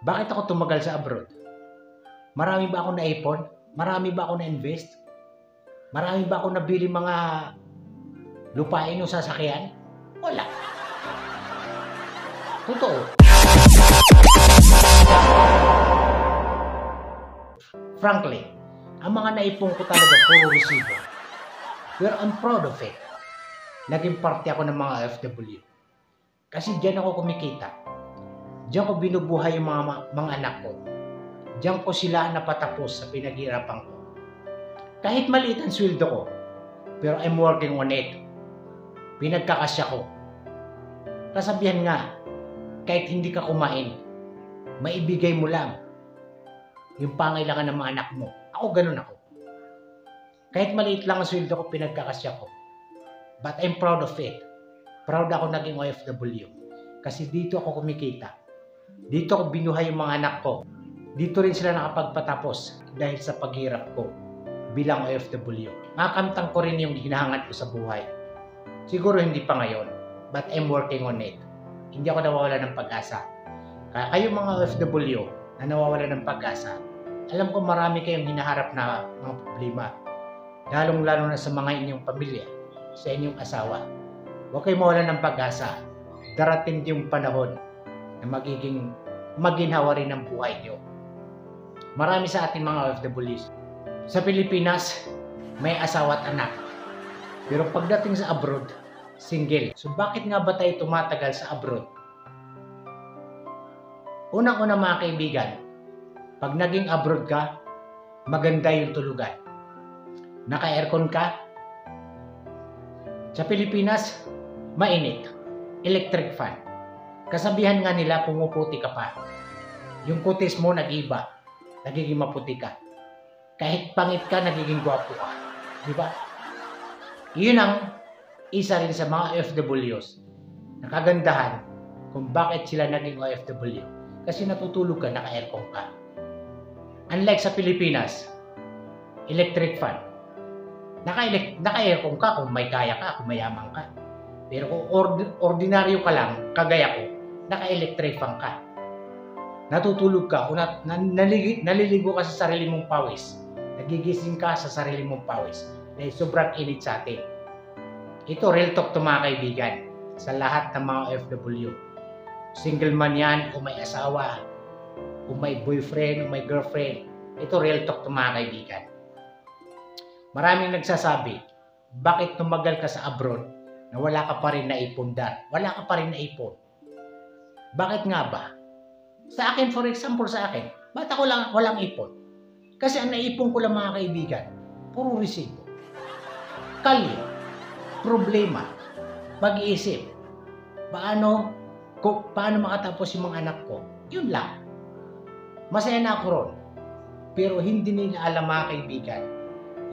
Bakit ako tumagal sa abroad? Marami ba ako naipon? Marami ba ako na-invest? Marami ba ako nabili mga lupain o sasakyan? Wala. Totoo. Frankly, ang mga naipon ko talaga puro resibo. Pero I'm proud of it. Naging parte ako ng mga OFW. Kasi diyan ako kumikita. Diyan ko binubuhay yung mga anak ko. Diyan ko sila napatapos sa pinaghirapan ko. Kahit maliit ang sweldo ko, pero I'm working on it. Pinagkakasya ko. Kasabihan nga, kahit hindi ka kumain, maibigay mo lang yung pangailangan ng mga anak mo. Ako ganun ako. Kahit maliit lang ang sweldo ko, pinagkakasya ko. But I'm proud of it. Proud ako naging OFW. Kasi dito ako kumikita. Dito ako binuhay yung mga anak ko. Dito rin sila nakapagpatapos dahil sa paghirap ko bilang OFW. Makamtang ko rin yung hinahangad ko sa buhay. Siguro hindi pa ngayon, but I'm working on it. Hindi ako nawawala ng pag-asa. Kaya kayong mga OFW na nawawala ng pag-asa, alam ko marami kayong hinaharap na mga problema. Lalong-lalo na sa mga inyong pamilya, sa inyong asawa. Huwag kayong mawala ng pag-asa. Darating yung panahon na magiging maginhawa rin ang buhay nyo. Marami sa ating mga OFWs. Sa Pilipinas, may asawa at anak. Pero pagdating sa abroad, single. So bakit nga ba tayo tumatagal sa abroad? Unang-una mga kaibigan, pag naging abroad ka, maganda yung tulugan. Naka-aircon ka. Sa Pilipinas, mainit. Electric fan. Kasabihan nga nila, pumuputi ka pa. Yung kutis mo nag-iba. Nagiging maputi ka. Kahit pangit ka, nagiging gwapo ka. Di ba? Yun ang isa rin sa mga OFWs na kagandahan kung bakit sila naging OFW. Kasi natutulog ka, naka-aircon ka. Unlike sa Pilipinas, electric fan. Naka-aircon ka kung may kaya ka, kung mayaman ka. Pero kung ordinaryo ka lang, kagaya ko, naka-electric fan ka. Natutulog ka, naliligo ka sa sarili mong pawis. Nagigising ka sa sarili mong pawis. Dahil sobrang init sa atin. Ito, real talk to mga kaibigan. Sa lahat ng mga OFW. Single man yan, o may asawa, o may boyfriend, o may girlfriend. Ito, real talk to mga kaibigan. Maraming nagsasabi, bakit tumagal ka sa abroad na wala ka pa rin naipundar? Wala ka pa rin naipon. Bakit nga ba? Sa akin, for example sa akin, ba't ako walang ipon? Kasi ang naipon ko lang mga kaibigan, puro resibo. Kalyo, problema, pag-iisip, paano makatapos yung mga anak ko? Yun lang. Masaya na ako ron. Pero hindi nila alam mga kaibigan,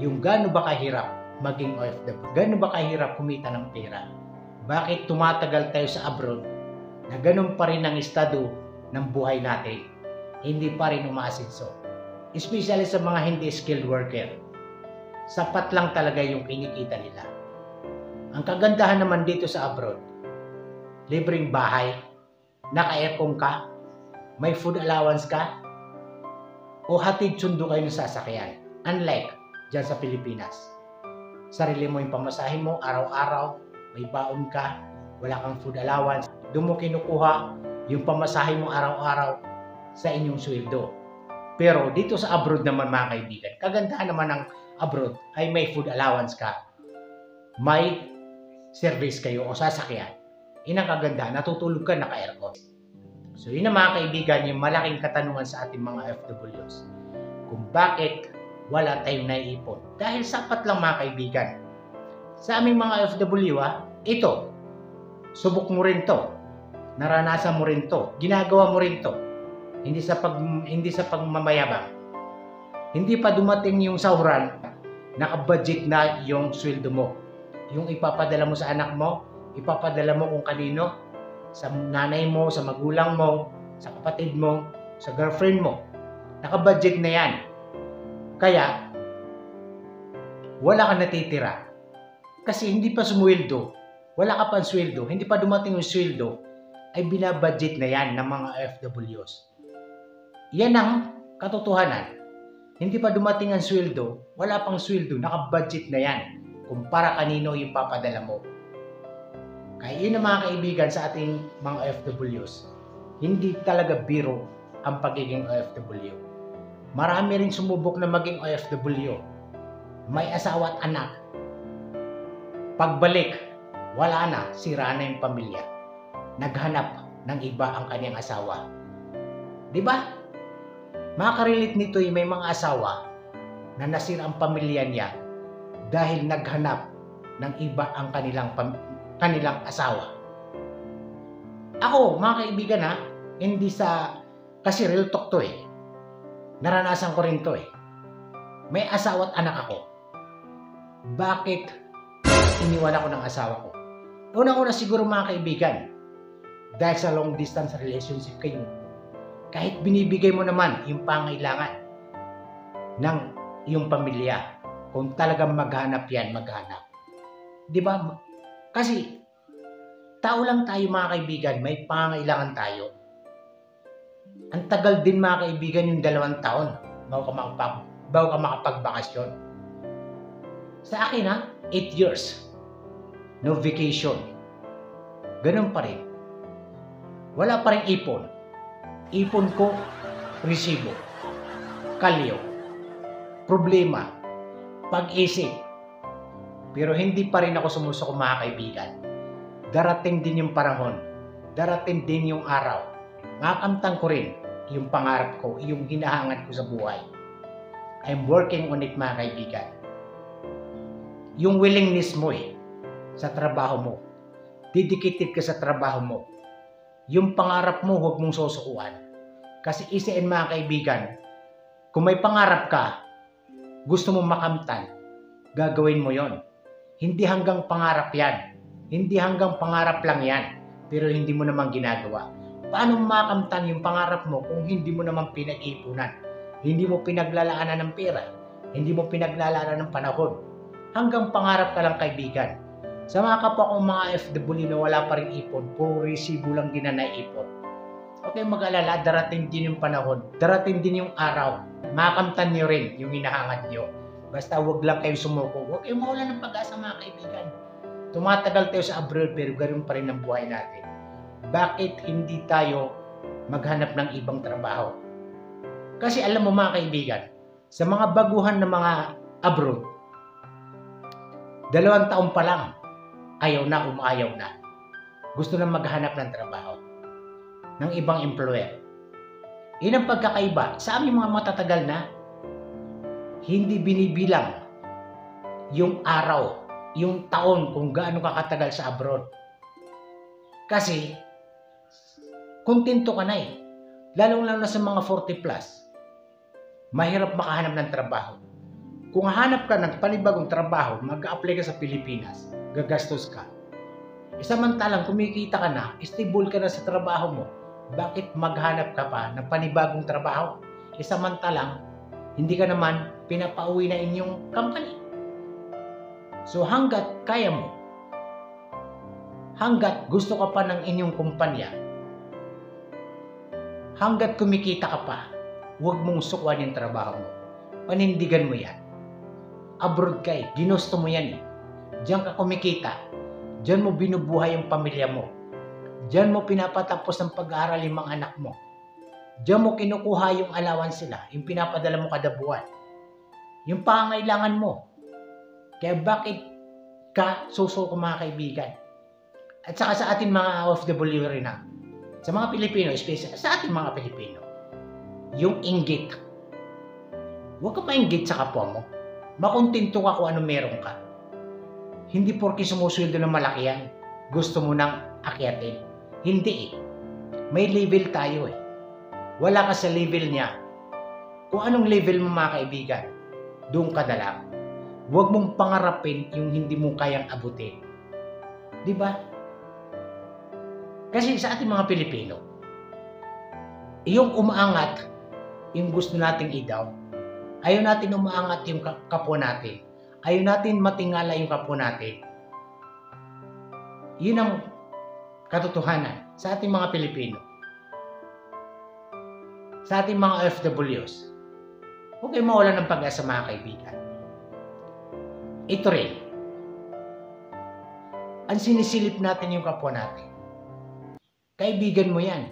yung gaano ba kahirap maging OFW? Gaano ba kahirap kumita ng pera? Bakit tumatagal tayo sa abroad na ganun pa rin ang estado ng buhay natin? Hindi pa rin umaasenso. Especially sa mga hindi skilled worker. Sapat lang talaga yung kinikita nila. Ang kagandahan naman dito sa abroad, libreng bahay, naka-aircon ka, may food allowance ka, o hatid sundo kayo ng sasakyan. Unlike dyan sa Pilipinas. Sarili mo yung pamasahe mo, araw-araw, may baon ka, wala kang food allowance. Doon mo kinukuha yung pamasahe mo araw-araw sa inyong sweldo. Pero dito sa abroad naman mga kaibigan, kagandahan naman ng abroad ay may food allowance ka. May service kayo o sasakyan. Yun ang kagandahan, natutulog ka, naka-aircon. So yun ang mga kaibigan, yung malaking katanungan sa ating mga OFWs. Kung bakit wala tayong naiipon. Dahil sapat lang mga kaibigan. Sa aming mga OFW ito, subok mo rin to. Naranasan mo rin to. Ginagawa mo rin to. Hindi sa pagmamayabang. Hindi pa dumating yung sahuran, naka-budget na yung sweldo mo. Yung ipapadala mo sa anak mo, ipapadala mo kung kanino, sa nanay mo, sa magulang mo, sa kapatid mo, sa girlfriend mo. Naka-budget na yan. Kaya, wala kang natitira. Kasi hindi pa sumweldo, wala ka pang sweldo, hindi pa dumating yung sweldo, ay binabudget na yan ng mga OFWs. Yan ang katotohanan. Hindi pa dumating ang sweldo, wala pang sweldo, naka-budget na yan kung para kanino yung papadala mo. Kaya yun ang mga kaibigan sa ating mga OFWs. Hindi talaga biro ang pagiging OFW. Marami rin sumubok na maging OFW. May asawa at anak. Pagbalik, wala na, sira na yung pamilya. Naghanap ng iba ang kanyang asawa. Di ba? Makakarelate nito yung may mga asawa na nasira ang pamilya niya dahil naghanap ng iba ang kanilang asawa. Ako, mga kaibigan ha, hindi kasi real talk to eh. Naranasan ko rin to eh. May asawa at anak ako. Bakit iniwan ako ng asawa ko? Unang-una siguro mga kaibigan, dahil sa long distance relationship kayo, kahit binibigay mo naman yung pangailangan ng iyong pamilya, kung talagang maghanap yan, maghanap. Di ba? Kasi, tao lang tayo mga kaibigan, may pangailangan tayo. Ang tagal din mga kaibigan yung 2 taon bago ka makapagbakasyon. Sa akin ha, 8 years. No vacation. Ganun pa rin. Wala pa rin ipon. Ipon ko, resibo, kalyo, problema, pag-isip. Pero hindi pa rin ako sumusuko mga kaibigan. Darating din yung panahon, darating din yung araw. Makamtan ko rin yung pangarap ko, yung hinahangat ko sa buhay. I'm working on it mga kaibigan. Yung willingness mo sa trabaho mo, dedicated ka sa trabaho mo. Yung pangarap mo, huwag mong susukuan. Kasi isiin mga kaibigan, kung may pangarap ka, gusto mong makamtan, gagawin mo yon. Hindi hanggang pangarap yan. Hindi hanggang pangarap lang yan. Pero hindi mo naman ginagawa. Paano makamtan yung pangarap mo kung hindi mo naman pinag-ipunan? Hindi mo pinaglalaanan ng pera. Hindi mo pinaglalaanan ng panahon. Hanggang pangarap ka lang kaibigan. Sa mga kapwa kong mga FW na wala pa rin ipon, puro resibo lang din na naipon. Okay, mag-alala, darating din yung panahon, darating din yung araw. Makamtan nyo rin yung hinahangad nyo. Basta wag lang kayo sumuko, wag kayong mawala ng pag-asa mga kaibigan. Tumatagal tayo sa abroad pero ganoon pa rin ang buhay natin. Bakit hindi tayo maghanap ng ibang trabaho? Kasi alam mo mga kaibigan, sa mga baguhan ng mga abroad, 2 taon pa lang, ayaw na, umayaw na. Gusto na maghanap ng trabaho ng ibang employer. Yun ang pagkakaiba. Sa aming mga matatagal na, hindi binibilang yung araw, yung taon kung gaano kakatagal sa abroad. Kasi, kontento ka na Lalong-lalo na sa mga 40 plus, mahirap makahanap ng trabaho. Kung hanap ka ng panibagong trabaho, mag-a-apply ka sa Pilipinas, gagastos ka. Samantalang kumikita ka na, stable ka na sa trabaho mo, bakit maghanap ka pa ng panibagong trabaho? Samantalang hindi ka naman pinapauwi na inyong company. So hanggat kaya mo, hanggat gusto ka pa ng inyong kumpanya, hanggat kumikita ka pa, huwag mong sukuan yung trabaho mo. Panindigan mo yan. Abroad ka ginusto mo yan Diyan ka kumikita. Diyan mo binubuhay yung pamilya mo. Diyan mo pinapatapos ng pag-aaral yung mga anak mo. Diyan mo kinukuha yung allowance sila, yung pinapadala mo kada buwan. Yung pangangailangan mo. Kaya bakit ka susuko mga kaibigan? At saka sa ating mga OFW rin sa mga Pilipino, especially sa ating mga Pilipino, yung inggit. Huwag ka mainggit sa kapwa mo. Makontento ka kung ano meron ka. Hindi porke sumusweldo ng malaki yan, gusto mo nang akyatin. Hindi May level tayo Wala ka sa level niya. Kung anong level mo mga kaibigan, doon ka na lang. Huwag mong pangarapin yung hindi mo kayang abutin. Di ba? Kasi sa ating mga Pilipino, yung umaangat, yung gusto nating i-down, ayaw natin umaangat yung kapwa natin. Ayaw natin matingala yung kapwa natin. Yun ang katotohanan sa ating mga Pilipino. sa ating mga OFWs, huwag kayong mawalan ng pag-asa mga kaibigan. Ito rin, ang sinisilip natin yung kapwa natin. Kaibigan mo yan.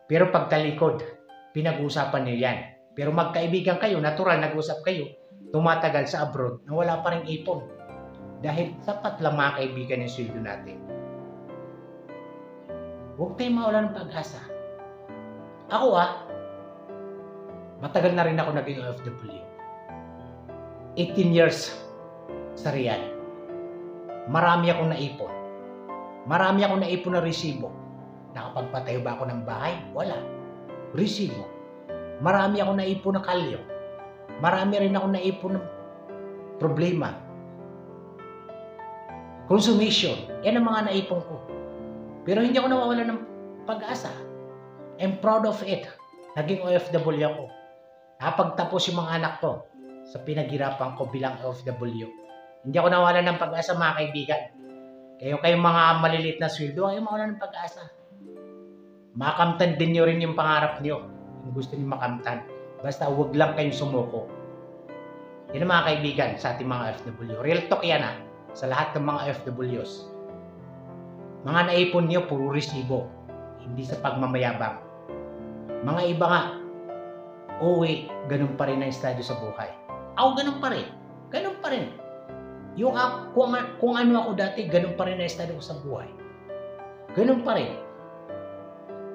Pero pagtalikod, pinag-uusapan niyo yan. Pero magkaibigan kayo, natural, nag-usap kayo, tumatagal sa abroad na wala pa rin ipon. Dahil sapat lang mga kaibigan yung sweldo natin. Huwag tayong mawalan ng pag-asa. Ako matagal na rin ako naging OFW. 18 years sa Riyadh. Marami akong naipon. Marami akong naipon na resibo. Nakapagpatayo ba ako ng bahay? Wala. Resibo. Marami akong naipon na kalyo. Marami rin akong naipon ng problema. Consumption. Yan ang mga naipon ko. Pero hindi ako nawawalan ng pag-asa. I'm proud of it. Naging OFW ako. Napagtapos yung mga anak ko sa pinaghirapan ko bilang OFW. Hindi ako nawalan ng pag-asa mga kaibigan. Kayong mga maliliit na sweldo, ayaw mawalan ng pag-asa. Makamtan din nyo rin yung pangarap nyo. Yung gusto nyo makamtan. Basta huwag lang kayong sumuko. Yan ang mga kaibigan sa ating mga OFW. Real talk yan sa lahat ng mga OFWs. Mga naipon nyo, puro resibo. Hindi sa pagmamayabang. Mga iba nga, uwi, ganun pa rin ang estado sa buhay. Ako ganun pa rin. Ganun pa rin. Yung kung ano ako dati, ganun pa rin ang estado ko sa buhay. Ganun pa rin.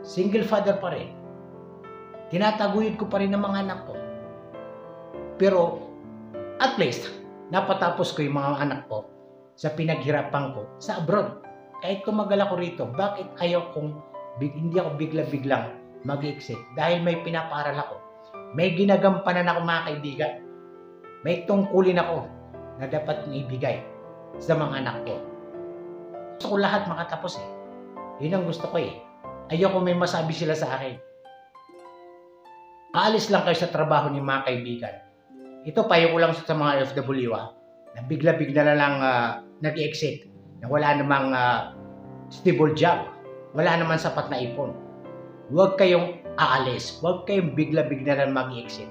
Single father pa rin. Tinataguyod ko pa rin ang mga anak ko. Pero, at least, napatapos ko yung mga anak ko sa pinaghirapan ko sa abroad. Kahit tumagal ako rito, bakit hindi ako bigla-biglang mag-exit? Dahil may pinapaaral ako. May ginagampanan ako mga kaibigan. May tungkulin ako na dapat ibigay sa mga anak ko. Gusto ko lahat makatapos Yun ang gusto ko Ayoko may masabi sila sa akin. Aalis lang kayo sa trabaho ni mga kaibigan. Ito payo ko lang sa mga OFW na bigla-bigla na lang nag-exit. Na wala namang stable job. Wala namang sapat na ipon. Huwag kayong aalis. Huwag kayong bigla-bigla na mag-exit.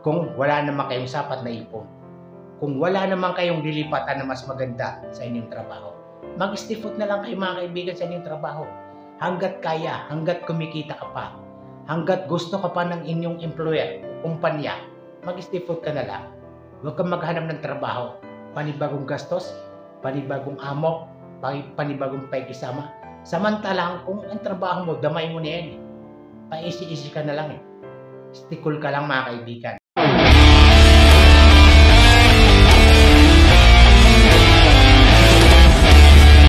Kung wala naman kayong sapat na ipon. Kung wala naman kayong lilipatan na mas maganda sa inyong trabaho. Mag-stay put na lang kayo mga kaibigan sa inyong trabaho. Hanggat kaya, hanggat kumikita ka pa, hanggat gusto ka pa ng inyong employer, kumpanya, mag-stay put ka na lang. Huwag kang maghanap ng trabaho. Panibagong gastos, panibagong amo, panibagong paikisama. Samantalang kung ang trabaho mo, damay mo na yan. Paisi-isi ka na lang Stikol ka lang mga kaibigan.